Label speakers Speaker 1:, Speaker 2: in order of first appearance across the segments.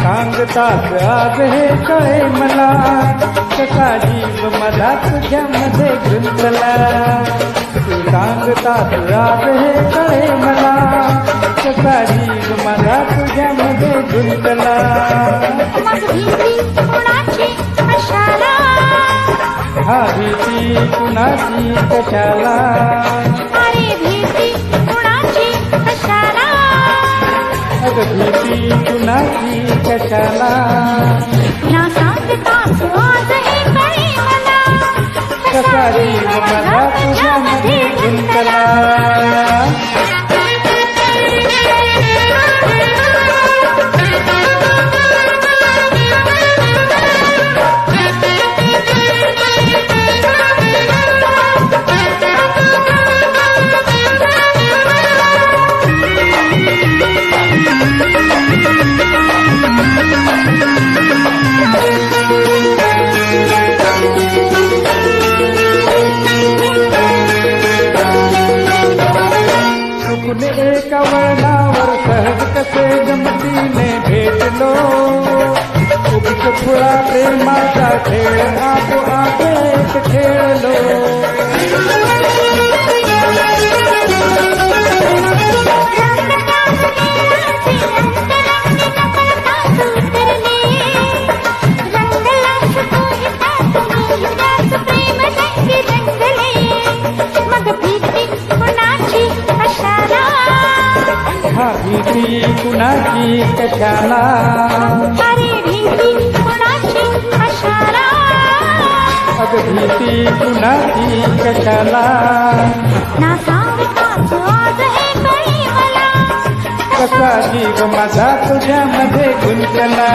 Speaker 1: सांगताच आज हे कळे मला, कसा जीव माझा तुझ्यामध्ये गुंतला. तू सांगताच आज हे कळे मला, कसा जीव माझा तुझ्यामध्ये गुंतला. हा भीती कुणाची कशाला, भीती कुणाची कशाला.
Speaker 2: ना सांगताच आज हे कळे मला,
Speaker 1: कसा जीव माझा तुझ्यामध्ये गुंतला. एका वळणावर सहज कसे गमतीने भेटलो, उगीच खुळा प्रेमाचा खेळ आपोआप खेळलो. हा भीती कुणाची कशाला, अग भीती कुणाची कशाला.
Speaker 2: ना सांगताच आज हे कळे मला,
Speaker 1: कसा जीव माझा तुझ्यामध्ये गुंतला.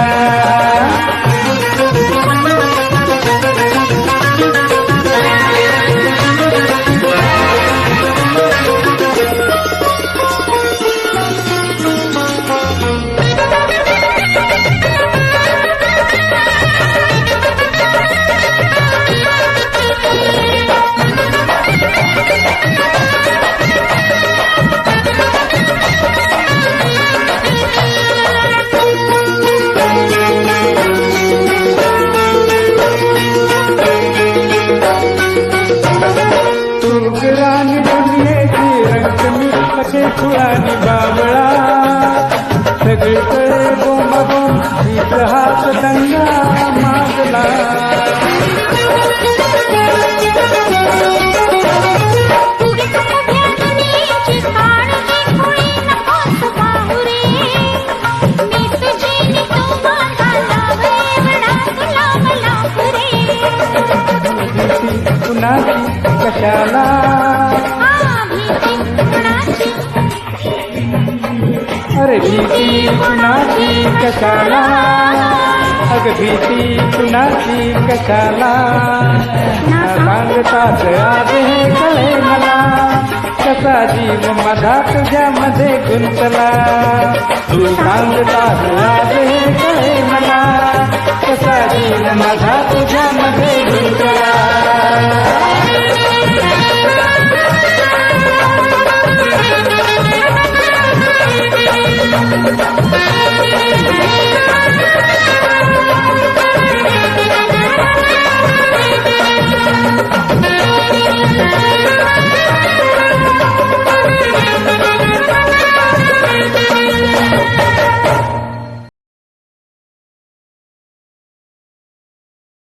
Speaker 1: राणी दुनियेची रंगमी कसे फुलानी बावळा, सगळीकडे बोंब बोंब हीच हात दंगा मागला. कुणाची कशाला, अरे भीती कुणाची कशाला, अग भीती कुणाची कशाला. सांगताच आज हे कळे मला, कसा जीव माझा तुझ्यामध्ये गुंतला. तू सांगताच आज हे कळे मला, कसा जीव माझा तुझ्यामध्ये गुंतला.